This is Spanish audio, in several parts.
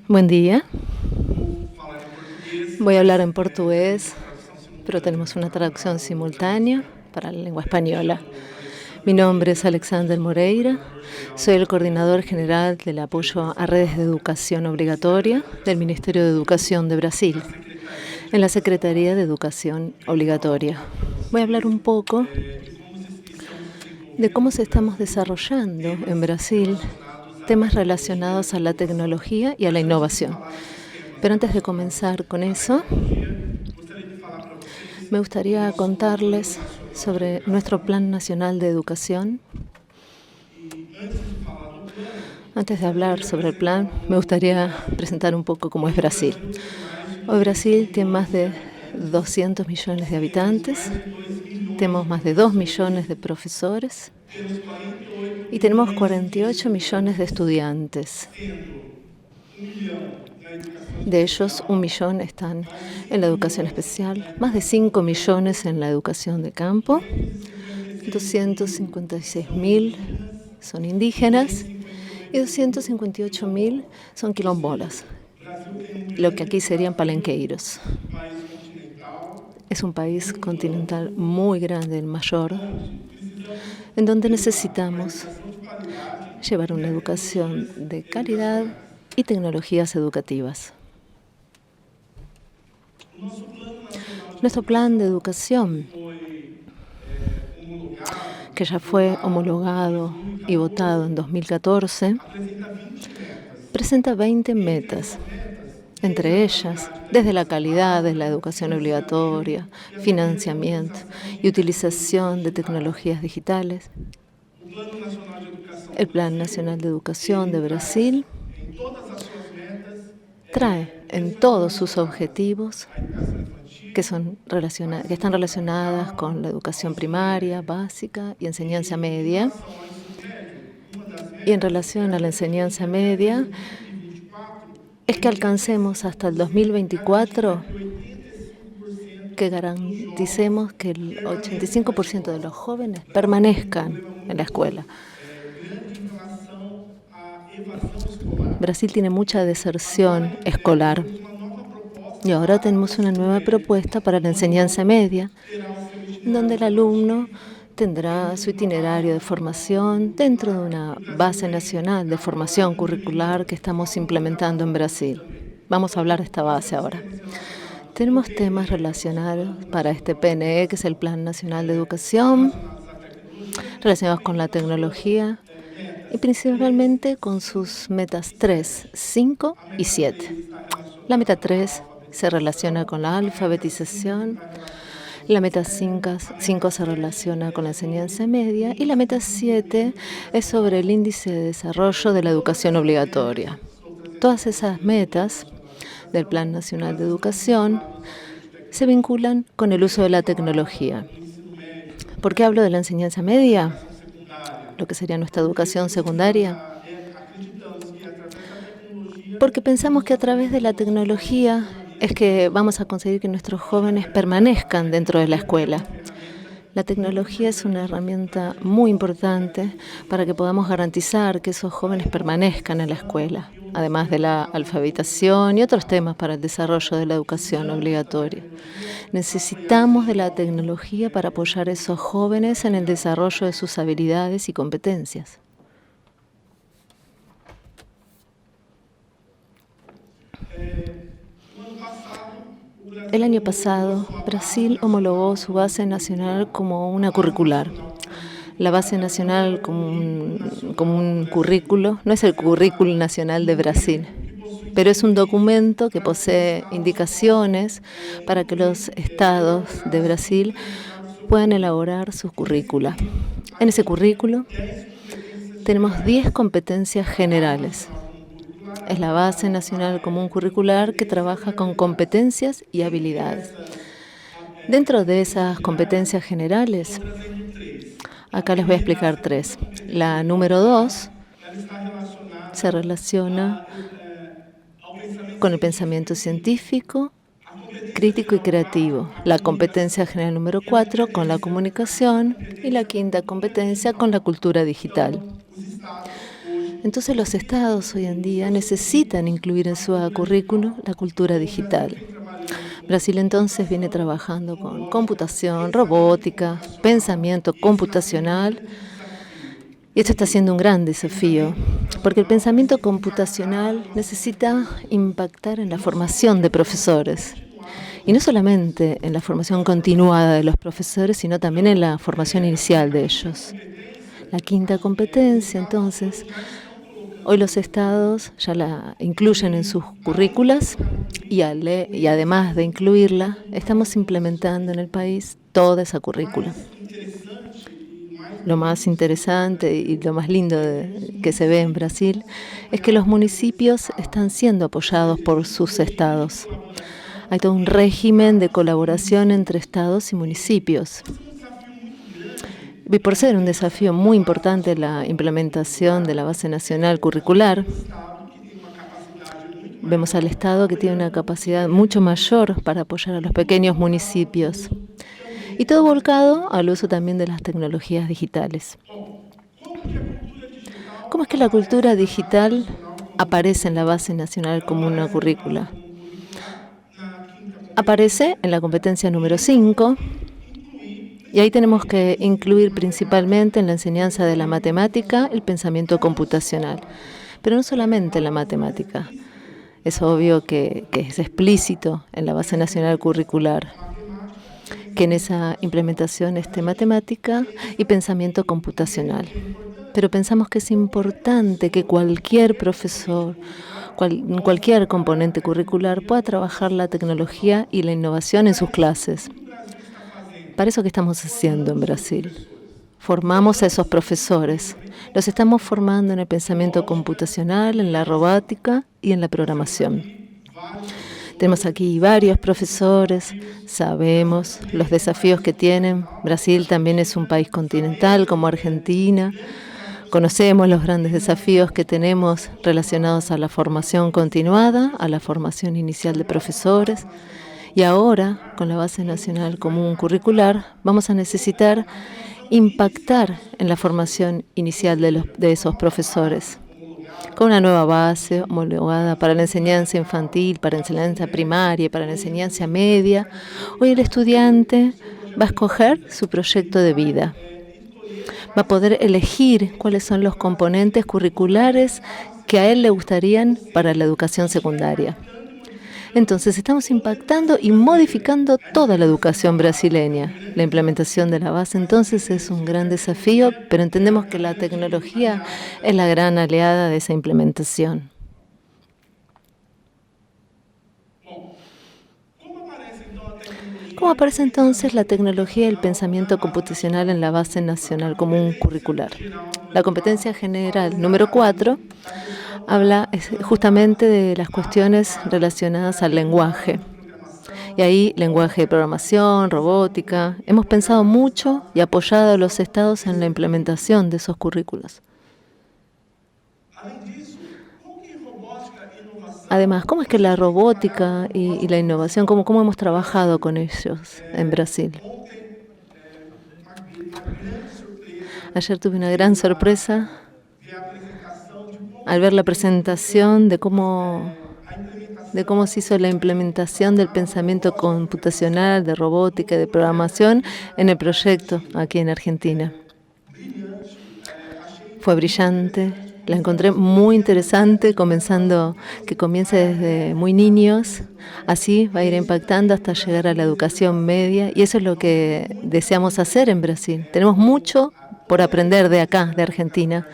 Buen día. Voy a hablar en portugués, pero tenemos una traducción simultánea para la lengua española. Mi nombre es Alexander Moreira, soy el coordinador general del apoyo a redes de educación obligatoria del Ministerio de Educación de Brasil, en la Secretaría de Educación Obligatoria. Voy a hablar un poco de cómo se estamos desarrollando en Brasil temas relacionados a la tecnología y a la innovación. Pero antes de comenzar con eso, me gustaría contarles sobre nuestro Plan Nacional de Educación. Antes de hablar sobre el plan, me gustaría presentar un poco cómo es Brasil. Hoy Brasil tiene más de 200 millones de habitantes, tenemos más de 2 millones de profesores y tenemos 48 millones de estudiantes. De ellos, 1 millón están en la educación especial, más de 5 millones en la educación de campo, 256.000 son indígenas y 258.000 son quilombolas, lo que aquí serían palenqueiros. Es un país continental muy grande, el mayor, en donde necesitamos llevar una educación de calidad y tecnologías educativas. Nuestro plan de educación, que ya fue homologado y votado en 2014, presenta 20 metas. Entre ellas, desde la calidad de la educación obligatoria, financiamiento y utilización de tecnologías digitales, el Plan Nacional de Educación de Brasil trae en todos sus objetivos que están relacionadas con la educación primaria, básica y enseñanza media. Y en relación a la enseñanza media, es que alcancemos hasta el 2024 que garanticemos que el 85% de los jóvenes permanezcan en la escuela. Brasil tiene mucha deserción escolar y ahora tenemos una nueva propuesta para la enseñanza media, donde el alumno tendrá su itinerario de formación dentro de una base nacional de formación curricular que estamos implementando en Brasil. Vamos a hablar de esta base ahora. Tenemos temas relacionados para este PNE, que es el Plan Nacional de Educación, relacionados con la tecnología y principalmente con sus metas 3, 5 y 7. La meta 3 se relaciona con la alfabetización, la meta 5 se relaciona con la enseñanza media y la meta 7 es sobre el índice de desarrollo de la educación obligatoria. Todas esas metas del Plan Nacional de Educación se vinculan con el uso de la tecnología. ¿Por qué hablo de la enseñanza media? Lo que sería nuestra educación secundaria. Porque pensamos que a través de la tecnología es que vamos a conseguir que nuestros jóvenes permanezcan dentro de la escuela. La tecnología es una herramienta muy importante para que podamos garantizar que esos jóvenes permanezcan en la escuela, además de la alfabetización y otros temas para el desarrollo de la educación obligatoria. Necesitamos de la tecnología para apoyar a esos jóvenes en el desarrollo de sus habilidades y competencias. El año pasado, Brasil homologó su base nacional como una curricular. La base nacional como un currículo, no es el currículo nacional de Brasil, pero es un documento que posee indicaciones para que los estados de Brasil puedan elaborar sus currícula. En ese currículo tenemos 10 competencias generales. Es la base nacional común curricular que trabaja con competencias y habilidades. Dentro de esas competencias generales, acá les voy a explicar 3. La número 2 se relaciona con el pensamiento científico, crítico y creativo. La competencia general número 4 con la comunicación y la quinta competencia con la cultura digital. Entonces los estados hoy en día necesitan incluir en su currículo la cultura digital. Brasil entonces viene trabajando con computación, robótica, pensamiento computacional. Y esto está siendo un gran desafío, porque el pensamiento computacional necesita impactar en la formación de profesores. Y no solamente en la formación continuada de los profesores, sino también en la formación inicial de ellos. La quinta competencia, entonces, hoy los estados ya la incluyen en sus currículas y además de incluirla, estamos implementando en el país toda esa currícula. Lo más interesante y lo más lindo que se ve en Brasil es que los municipios están siendo apoyados por sus estados. Hay todo un régimen de colaboración entre estados y municipios. Y por ser un desafío muy importante la implementación de la base nacional curricular, vemos al Estado que tiene una capacidad mucho mayor para apoyar a los pequeños municipios. Y todo volcado al uso también de las tecnologías digitales. ¿Cómo es que la cultura digital aparece en la base nacional como una currícula? Aparece en la competencia número 5, y ahí tenemos que incluir principalmente en la enseñanza de la matemática el pensamiento computacional. Pero no solamente la matemática. Es obvio que es explícito en la base nacional curricular que en esa implementación esté matemática y pensamiento computacional. Pero pensamos que es importante que cualquier profesor, cualquier componente curricular pueda trabajar la tecnología y la innovación en sus clases. Para eso que estamos haciendo en Brasil. Formamos a esos profesores. Los estamos formando en el pensamiento computacional, en la robótica y en la programación. Tenemos aquí varios profesores, sabemos los desafíos que tienen. Brasil también es un país continental como Argentina. Conocemos los grandes desafíos que tenemos relacionados a la formación continuada, a la formación inicial de profesores. Y ahora, con la base nacional común curricular, vamos a necesitar impactar en la formación inicial de esos profesores, con una nueva base homologada para la enseñanza infantil, para la enseñanza primaria y para la enseñanza media. Hoy el estudiante va a escoger su proyecto de vida. Va a poder elegir cuáles son los componentes curriculares que a él le gustarían para la educación secundaria. Entonces estamos impactando y modificando toda la educación brasileña. La implementación de la base entonces es un gran desafío, pero entendemos que la tecnología es la gran aliada de esa implementación. ¿Cómo aparece entonces la tecnología y el pensamiento computacional en la base nacional común curricular? La competencia general número 4 habla justamente de las cuestiones relacionadas al lenguaje. Y ahí, lenguaje de programación, robótica. Hemos pensado mucho y apoyado a los estados en la implementación de esos currículos. Además, ¿cómo es que la robótica y la innovación, cómo hemos trabajado con ellos en Brasil? Ayer tuve una gran sorpresa al ver la presentación de cómo se hizo la implementación del pensamiento computacional, de robótica y de programación en el proyecto aquí en Argentina. Fue brillante, la encontré muy interesante, que comience desde muy niños, así va a ir impactando hasta llegar a la educación media, y eso es lo que deseamos hacer en Brasil. Tenemos mucho por aprender de acá, de Argentina.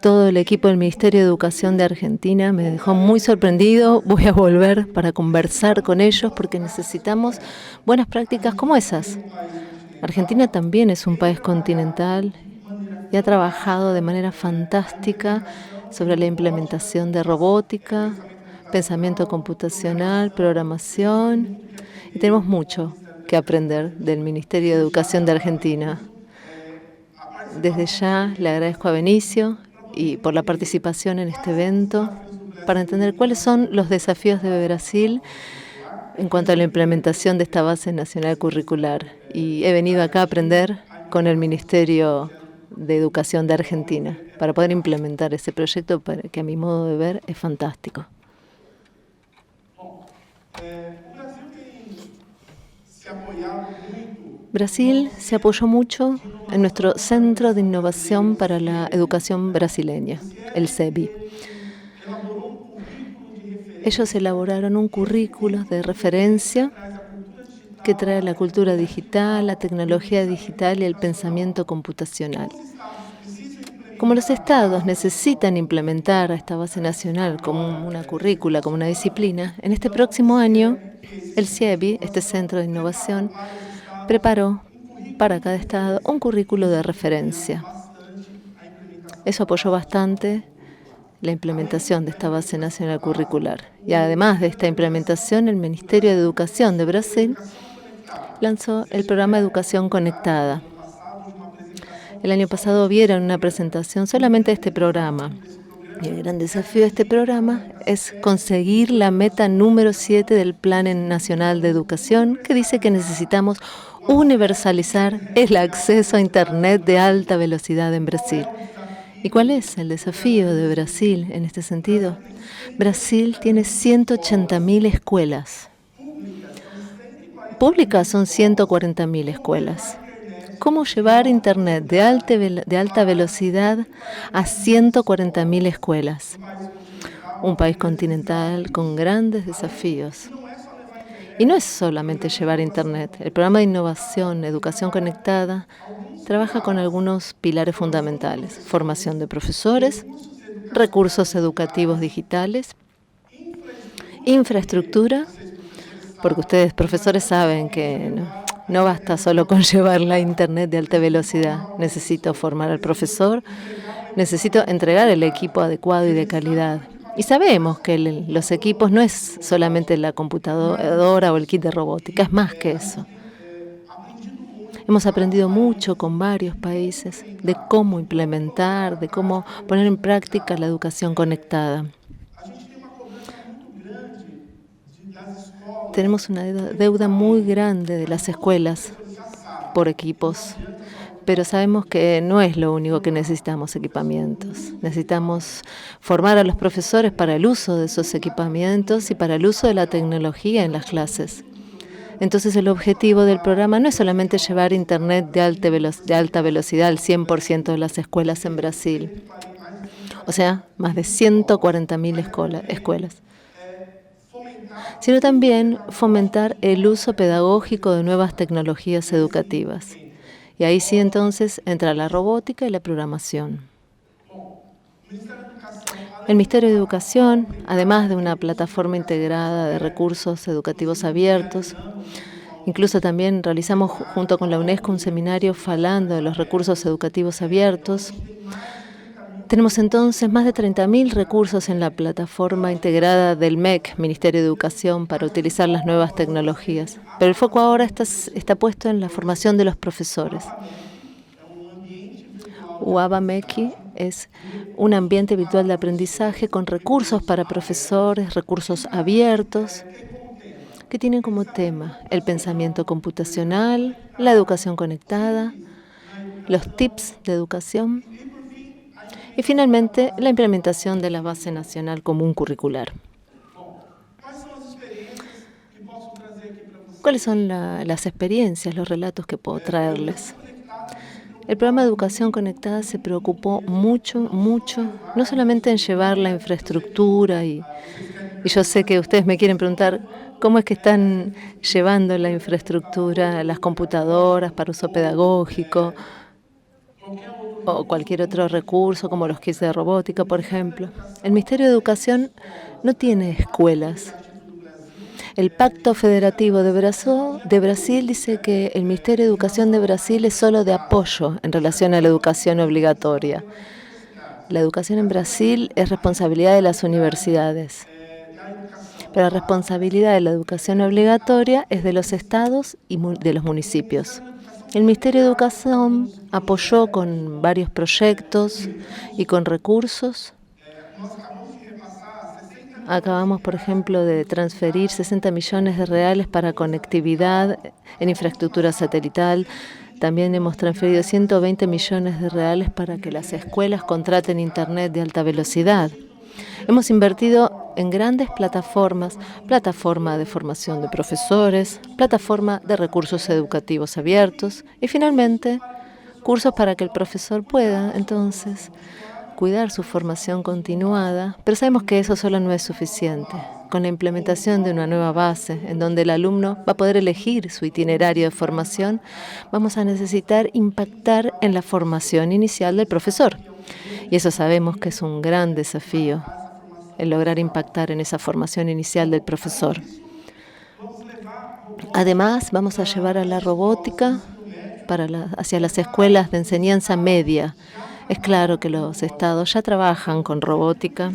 Todo el equipo del Ministerio de Educación de Argentina me dejó muy sorprendido. Voy a volver para conversar con ellos porque necesitamos buenas prácticas como esas. Argentina también es un país continental y ha trabajado de manera fantástica sobre la implementación de robótica, pensamiento computacional, programación. Y tenemos mucho que aprender del Ministerio de Educación de Argentina. Desde ya le agradezco a Benicio y por la participación en este evento, para entender cuáles son los desafíos de Brasil en cuanto a la implementación de esta base nacional curricular. Y he venido acá a aprender con el Ministerio de Educación de Argentina, para poder implementar ese proyecto que a mi modo de ver es fantástico. Brasil se apoyó mucho en nuestro Centro de Innovación para la Educación Brasileña, el CEBI. Ellos elaboraron un currículo de referencia que trae la cultura digital, la tecnología digital y el pensamiento computacional. Como los estados necesitan implementar a esta base nacional como una currícula, como una disciplina, en este próximo año el CIEBI, este Centro de Innovación, preparó para cada estado un currículo de referencia. Eso apoyó bastante la implementación de esta base nacional curricular. Y además de esta implementación, el Ministerio de Educación de Brasil lanzó el programa Educación Conectada. El año pasado vieron una presentación solamente de este programa. Y el gran desafío de este programa es conseguir la meta número 7 del Plan Nacional de Educación, que dice que necesitamos universalizar el acceso a Internet de alta velocidad en Brasil. ¿Y cuál es el desafío de Brasil en este sentido? Brasil tiene 180.000 escuelas. Públicas son 140.000 escuelas. ¿Cómo llevar Internet de alta velocidad a 140.000 escuelas? Un país continental con grandes desafíos. Y no es solamente llevar Internet. El programa de innovación, educación conectada, trabaja con algunos pilares fundamentales: formación de profesores, recursos educativos digitales, infraestructura, porque ustedes, profesores, saben que no basta solo con llevar la Internet de alta velocidad. Necesito formar al profesor, necesito entregar el equipo adecuado y de calidad. Y sabemos que los equipos no es solamente la computadora o el kit de robótica, es más que eso. Hemos aprendido mucho con varios países de cómo implementar, de cómo poner en práctica la educación conectada. Tenemos una deuda muy grande de las escuelas por equipos, pero sabemos que no es lo único que necesitamos, equipamientos. Necesitamos formar a los profesores para el uso de esos equipamientos y para el uso de la tecnología en las clases. Entonces el objetivo del programa no es solamente llevar Internet de alta velocidad al 100% de las escuelas en Brasil, o sea, más de 140.000 escuelas, sino también fomentar el uso pedagógico de nuevas tecnologías educativas. Y ahí sí entonces entra la robótica y la programación. El Ministerio de Educación, además de una plataforma integrada de recursos educativos abiertos, incluso también realizamos junto con la UNESCO un seminario hablando de los recursos educativos abiertos. Tenemos entonces más de 30.000 recursos en la plataforma integrada del MEC, Ministerio de Educación, para utilizar las nuevas tecnologías. Pero el foco ahora está puesto en la formación de los profesores. UABA-MECI es un ambiente virtual de aprendizaje con recursos para profesores, recursos abiertos, que tienen como tema el pensamiento computacional, la educación conectada, los tips de educación y finalmente la implementación de la base nacional común curricular. ¿Cuáles son las experiencias, los relatos que puedo traerles? El programa de Educación Conectada se preocupó mucho, no solamente en llevar la infraestructura y yo sé que ustedes me quieren preguntar cómo es que están llevando la infraestructura, las computadoras para uso pedagógico o cualquier otro recurso como los kits de robótica, por ejemplo. El Ministerio de Educación no tiene escuelas. El Pacto Federativo de Brasil dice que el Ministerio de Educación de Brasil es solo de apoyo en relación a la educación obligatoria. La educación en Brasil es responsabilidad de las universidades. Pero la responsabilidad de la educación obligatoria es de los estados y de los municipios. El Ministerio de Educación apoyó con varios proyectos y con recursos. Acabamos, por ejemplo, de transferir 60 millones de reales para conectividad en infraestructura satelital. También hemos transferido 120 millones de reales para que las escuelas contraten Internet de alta velocidad. Hemos invertido en grandes plataformas, plataforma de formación de profesores, plataforma de recursos educativos abiertos y finalmente cursos para que el profesor pueda entonces cuidar su formación continuada, pero sabemos que eso solo no es suficiente. Con la implementación de una nueva base, en donde el alumno va a poder elegir su itinerario de formación, vamos a necesitar impactar en la formación inicial del profesor. Y eso sabemos que es un gran desafío, el lograr impactar en esa formación inicial del profesor. Además, vamos a llevar a la robótica hacia las escuelas de enseñanza media. Es claro que los estados ya trabajan con robótica.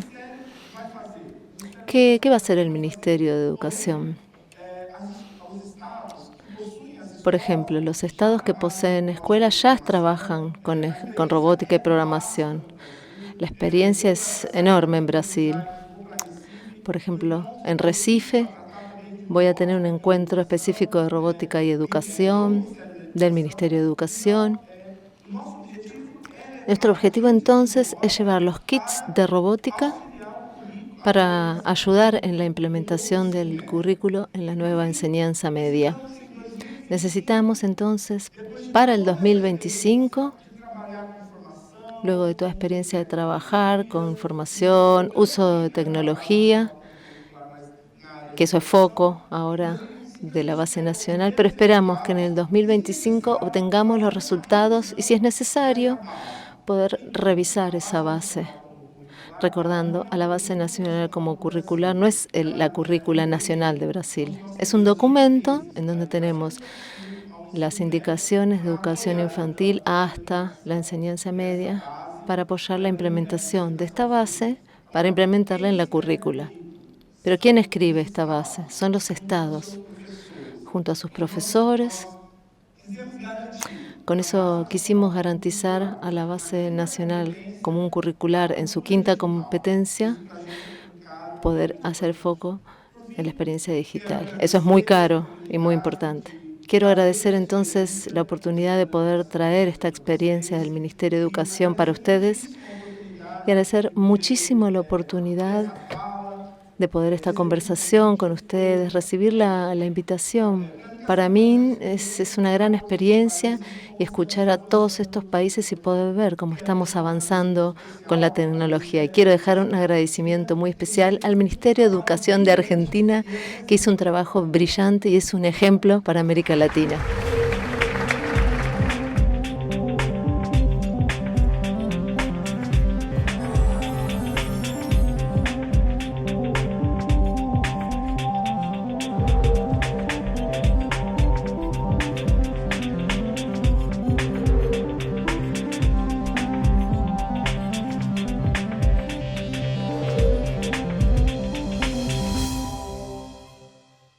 ¿Qué va a hacer el Ministerio de Educación? Por ejemplo, los estados que poseen escuelas ya trabajan con robótica y programación. La experiencia es enorme en Brasil. Por ejemplo, en Recife voy a tener un encuentro específico de robótica y educación del Ministerio de Educación. Nuestro objetivo entonces es llevar los kits de robótica para ayudar en la implementación del currículo en la nueva enseñanza media. Necesitamos entonces, para el 2025, luego de toda experiencia de trabajar con información, uso de tecnología, que eso es foco ahora de la base nacional, pero esperamos que en el 2025 obtengamos los resultados y, si es necesario, poder revisar esa base, recordando a la base nacional como curricular. No es la currícula nacional de Brasil, es un documento en donde tenemos las indicaciones de educación infantil hasta la enseñanza media para apoyar la implementación de esta base, para implementarla en la currícula. Pero ¿quién escribe esta base? Son los estados, junto a sus profesores. Con eso quisimos garantizar a la base nacional común curricular en su quinta competencia poder hacer foco en la experiencia digital. Eso es muy caro y muy importante. Quiero agradecer entonces la oportunidad de poder traer esta experiencia del Ministerio de Educación para ustedes y agradecer muchísimo la oportunidad de poder esta conversación con ustedes, recibir la invitación. Para mí es una gran experiencia y escuchar a todos estos países y poder ver cómo estamos avanzando con la tecnología. Y quiero dejar un agradecimiento muy especial al Ministerio de Educación de Argentina, que hizo un trabajo brillante y es un ejemplo para América Latina.